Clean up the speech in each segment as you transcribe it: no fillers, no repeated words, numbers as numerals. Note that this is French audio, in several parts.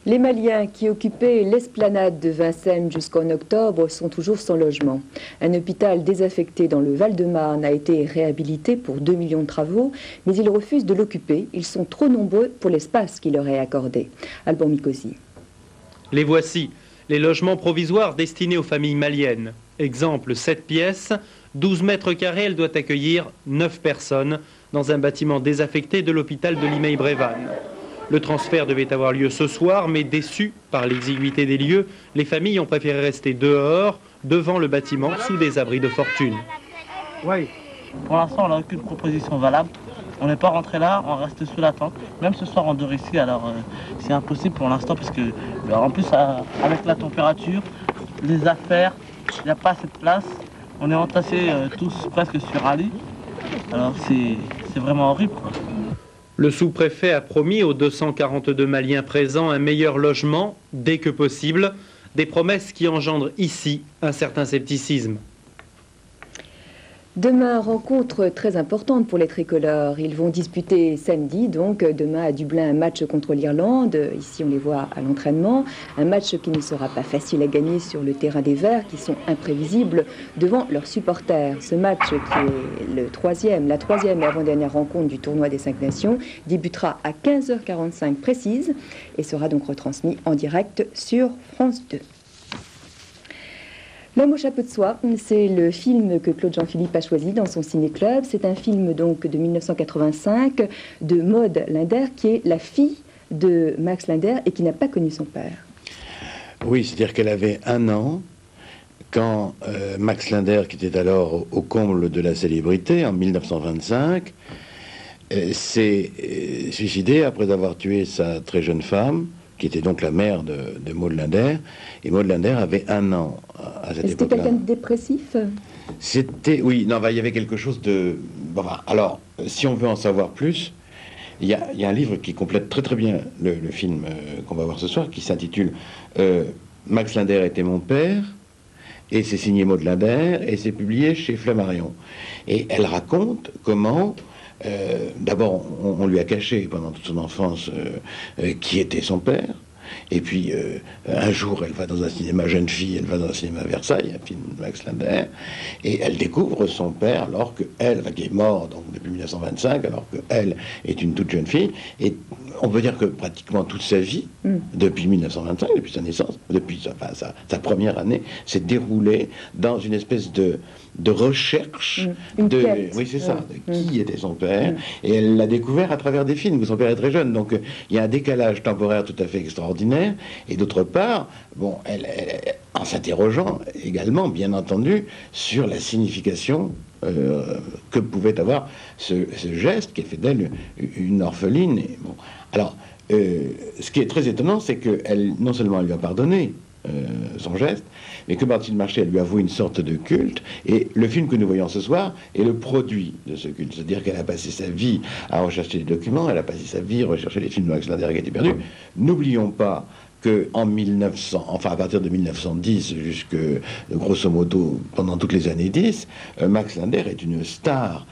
Les Maliens qui occupaient l'esplanade de Vincennes jusqu'en octobre sont toujours sans logement. Un hôpital désaffecté dans le Val-de-Marne a été réhabilité pour 2 millions de travaux, mais ils refusent de l'occuper. Ils sont trop nombreux pour l'espace qui leur est accordé. Alban Mikosi. Les voici, les logements provisoires destinés aux familles maliennes. Exemple, 7 pièces, 12 mètres carrés, elle doit accueillir 9 personnes dans un bâtiment désaffecté de l'hôpital de Limeil-Brévannes. Le transfert devait avoir lieu ce soir, mais déçus par l'exiguïté des lieux, les familles ont préféré rester dehors, devant le bâtiment, sous des abris de fortune. Oui, pour l'instant, on n'a aucune proposition valable. On n'est pas rentré là, on reste sous la tente. Même ce soir, on dort ici, alors c'est impossible pour l'instant, parce que, en plus, avec la température, les affaires, il n'y a pas assez de place. On est entassés tous presque sur un lit. Alors c'est vraiment horrible, quoi. Le sous-préfet a promis aux 242 Maliens présents un meilleur logement dès que possible, des promesses qui engendrent ici un certain scepticisme. Demain, rencontre très importante pour les tricolores. Ils vont disputer samedi, donc demain à Dublin, un match contre l'Irlande. Ici, on les voit à l'entraînement. Un match qui ne sera pas facile à gagner sur le terrain des Verts, qui sont imprévisibles devant leurs supporters. Ce match, qui est la troisième et avant-dernière rencontre du tournoi des 5 Nations, débutera à 15h45 précise et sera donc retransmis en direct sur France 2. L'homme au chapeau de soie, c'est le film que Claude Jean-Philippe a choisi dans son ciné-club. C'est un film donc de 1985 de Maude Linder, qui est la fille de Max Linder et qui n'a pas connu son père. Oui, c'est-à-dire qu'elle avait 1 an quand Max Linder, qui était alors au comble de la célébrité, en 1925, s'est suicidé après avoir tué sa très jeune femme, qui était donc la mère de Maude Linder. Et Maude Linder avait 1 an à cette époque-là. C'était quelqu'un de dépressif? C'était, oui, non, il y avait quelque chose de... Bon, alors, si on veut en savoir plus, il y a un livre qui complète très très bien le film qu'on va voir ce soir, qui s'intitule Max Linder était mon père, et c'est signé Maude Linder, et c'est publié chez Flammarion. Et elle raconte comment... d'abord, on lui a caché pendant toute son enfance qui était son père. Et puis, un jour, elle va dans un cinéma jeune fille, elle va dans un cinéma à Versailles, un film de Max Linder, et elle découvre son père alors qu'elle, qui est mort donc, depuis 1925, alors qu'elle est une toute jeune fille. Et on peut dire que pratiquement toute sa vie, depuis 1925, depuis sa naissance, depuis sa première année, s'est déroulée dans une espèce de recherche oui, c'est ça, de qui était son père, et elle l'a découvert à travers des films où son père est très jeune, donc il y a un décalage temporaire tout à fait extraordinaire, et d'autre part, bon, elle, en s'interrogeant également, bien entendu, sur la signification que pouvait avoir ce geste qui a fait d'elle une orpheline. Et bon. Alors, ce qui est très étonnant, c'est qu'elle, non seulement elle lui a pardonné son geste, mais que Martine Marchais lui avoue une sorte de culte, et le film que nous voyons ce soir est le produit de ce culte, c'est-à-dire qu'elle a passé sa vie à rechercher des documents, elle a passé sa vie à rechercher les films de Max Linder qui étaient perdus. N'oublions pas qu'en 1900, enfin à partir de 1910, jusque grosso modo pendant toutes les années 10, Max Linder est une star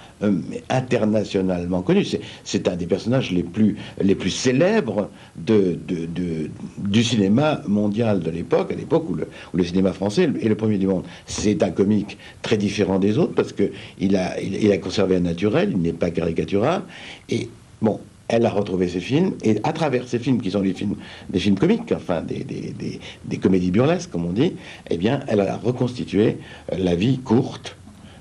internationalement connue. C'est un des personnages les plus célèbres du cinéma mondial de l'époque, à l'époque où le cinéma français est le premier du monde. C'est un comique très différent des autres parce qu'il a conservé un naturel, il n'est pas caricatural, et bon, elle a retrouvé ses films, et à travers ces films, qui sont des films comiques, enfin des comédies burlesques, comme on dit, eh bien, elle a reconstitué la vie courte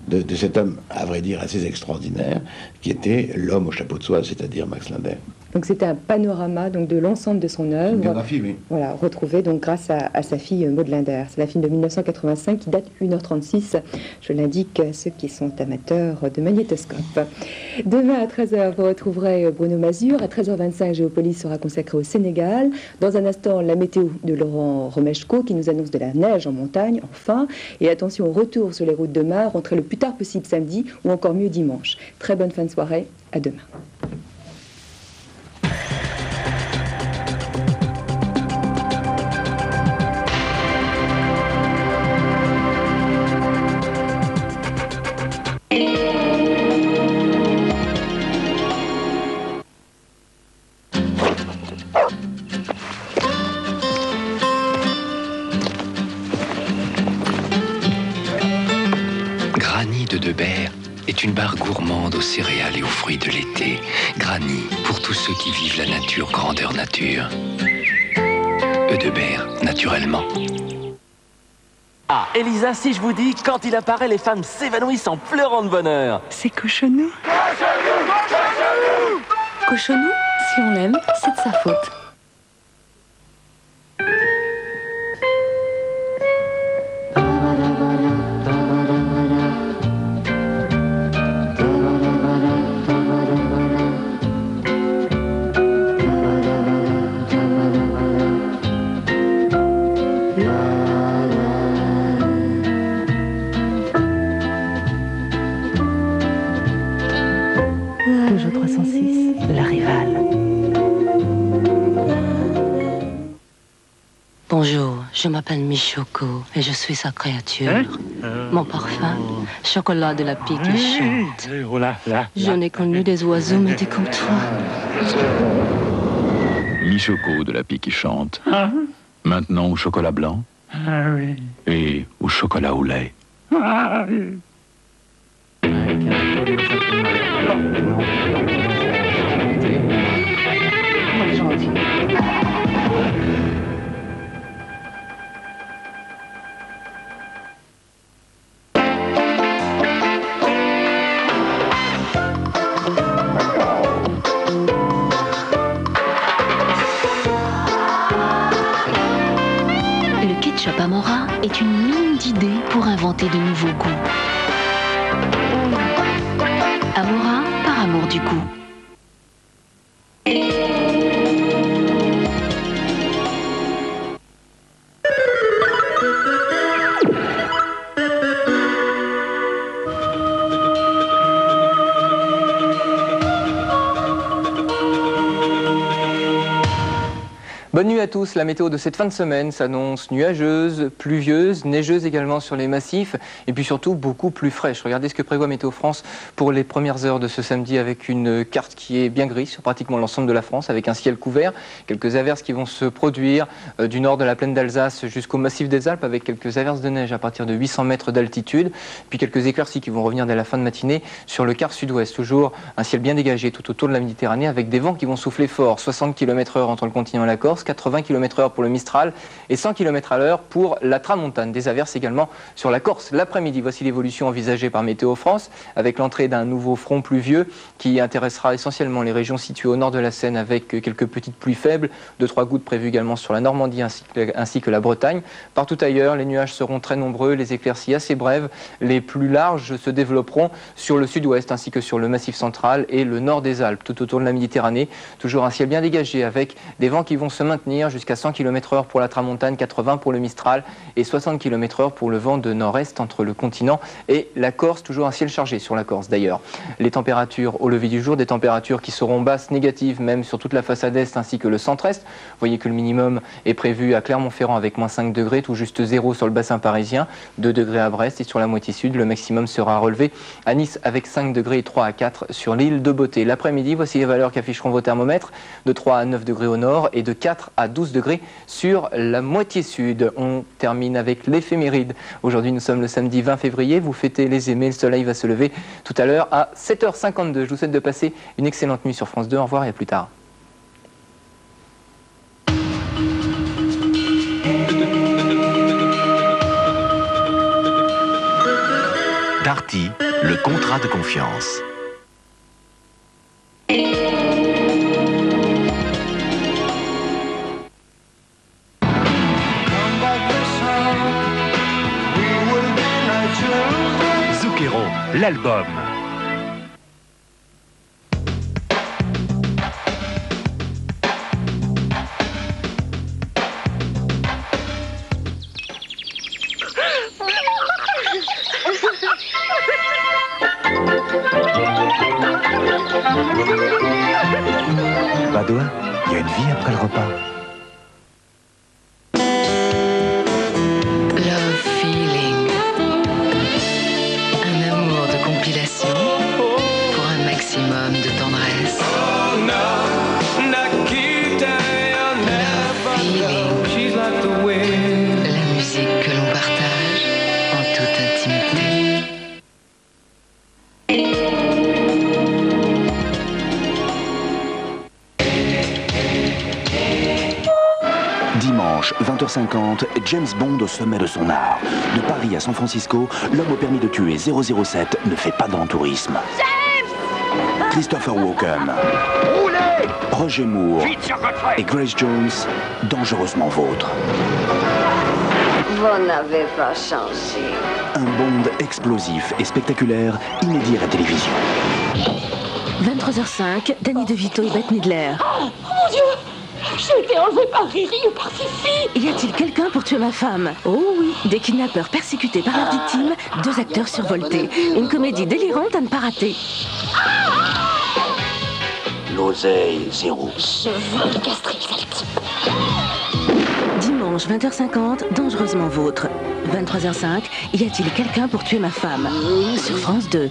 de cet homme, à vrai dire, assez extraordinaire, qui était l'homme au chapeau de soie, c'est-à-dire Max Linder. Donc c'était un panorama donc, de l'ensemble de son œuvre. Une biographie, oui. Voilà, retrouvé donc grâce à sa fille Maude Linder. C'est un film de 1985 qui date 1h36. Je l'indique à ceux qui sont amateurs de magnétoscope. Demain à 13h, vous retrouverez Bruno Mazur. À 13h25, Géopolis sera consacré au Sénégal. Dans un instant, la météo de Laurent Romeshko qui nous annonce de la neige en montagne, enfin. Et attention, retour sur les routes de mar, rentrez le plus tard possible samedi ou encore mieux dimanche. Très bonne fin de soirée. À demain. est une barre gourmande aux céréales et aux fruits de l'été. Granny, pour tous ceux qui vivent la nature grandeur nature. Eudebert, naturellement. Ah, Elisa, si je vous dis, quand il apparaît, les femmes s'évanouissent en pleurant de bonheur. C'est Cochonou. Cochonou, si on l'aime, c'est de sa faute. Peugeot 306, la rivale. Bonjour, je m'appelle Michoko et je suis sa créature. Mon parfum, chocolat de la pie qui chante. Je n'ai connu des oiseaux mais des comme toi. Michoko de la pie qui chante. Maintenant au chocolat blanc. Et au chocolat au lait. Le ketchup Amora est une mine d'idées pour inventer de nouveaux goûts. Amora, par amour du goût. Bonne nuit à tous, la météo de cette fin de semaine s'annonce nuageuse, pluvieuse, neigeuse également sur les massifs et puis surtout beaucoup plus fraîche. Regardez ce que prévoit Météo France pour les premières heures de ce samedi avec une carte qui est bien grise sur pratiquement l'ensemble de la France avec un ciel couvert, quelques averses qui vont se produire du nord de la plaine d'Alsace jusqu'au massif des Alpes avec quelques averses de neige à partir de 800 mètres d'altitude, puis quelques éclaircies qui vont revenir dès la fin de matinée sur le quart sud-ouest. Toujours un ciel bien dégagé tout autour de la Méditerranée avec des vents qui vont souffler fort, 60 km/h entre le continent et la Corse, 80 km/h pour le Mistral et 100 km/h pour la Tramontane. Des averses également sur la Corse l'après-midi. Voici l'évolution envisagée par Météo France avec l'entrée d'un nouveau front pluvieux qui intéressera essentiellement les régions situées au nord de la Seine avec quelques petites pluies faibles, 2-3 gouttes prévues également sur la Normandie ainsi que la Bretagne. Partout ailleurs, les nuages seront très nombreux, les éclaircies assez brèves, les plus larges se développeront sur le sud-ouest ainsi que sur le massif central et le nord des Alpes, tout autour de la Méditerranée. Toujours un ciel bien dégagé avec des vents qui vont se maintenir jusqu'à 100 km/h pour la Tramontane, 80 pour le Mistral et 60 km/h pour le vent de nord-est entre le continent et la Corse. Toujours un ciel chargé sur la Corse d'ailleurs. Les températures au lever du jour, des températures qui seront basses, négatives même sur toute la façade est ainsi que le centre-est. Vous voyez que le minimum est prévu à Clermont-Ferrand avec moins 5 degrés, tout juste 0 sur le bassin parisien, 2 degrés à Brest et sur la moitié sud, le maximum sera relevé à Nice avec 5 degrés et 3 à 4 sur l'île de Beauté. L'après-midi, voici les valeurs qu'afficheront vos thermomètres, de 3 à 9 degrés au nord et de 4 à 12 degrés sur la moitié sud. On termine avec l'éphéméride. Aujourd'hui, nous sommes le samedi 20 février. Vous fêtez les aimés. Le soleil va se lever tout à l'heure à 7h52. Je vous souhaite de passer une excellente nuit sur France 2. Au revoir et à plus tard. Darty, le contrat de confiance. Zucchero, l'album. Badois, il y a une vie après le repas. Love Feeling. Un amour de compilation pour un maximum de tendresse. Love Feeling. La musique que l'on partage en toute intimité. Dimanche, 20h50, James Bond au sommet de son art. De Paris à San Francisco, l'homme au permis de tuer 007 ne fait pas grand tourisme. Christopher Walken, Roger Moore et Grace Jones, dangereusement vôtre. Vous n'avez pas changé. Un Bond explosif et spectaculaire, inédit à la télévision. 23h05, Danny DeVito et Bette Midler. Oh mon Dieu! J'ai été enlevée par Riri ou par Fifi! Y a-t-il quelqu'un pour tuer ma femme? Oh oui, des kidnappeurs persécutés par leurs victimes, 2 acteurs survoltés. Une comédie délirante à ne pas rater. L'oseille, zéro. Je veux le castrer, sale type. Dimanche, 20h50, dangereusement vôtre. 23h05, y a-t-il quelqu'un pour tuer ma femme? Sur France 2.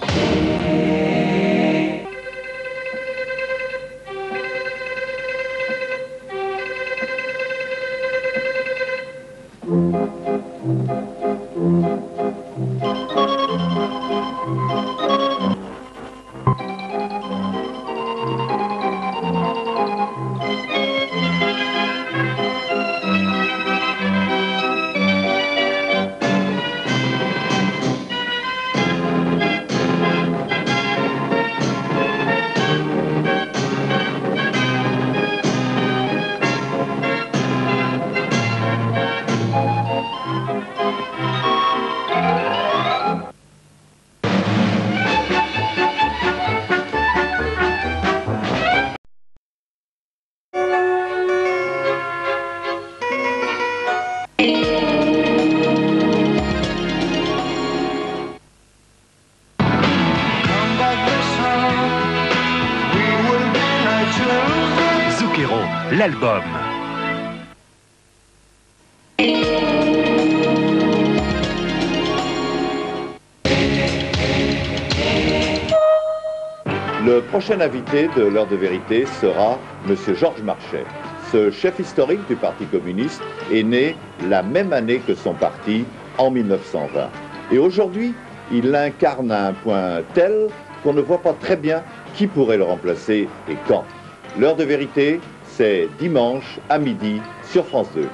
L'album. Le prochain invité de l'heure de vérité sera M. Georges Marchais. Ce chef historique du Parti communiste est né la même année que son parti, en 1920. Et aujourd'hui, il l'incarne à un point tel qu'on ne voit pas très bien qui pourrait le remplacer et quand. L'heure de vérité, c'est dimanche à midi sur France 2.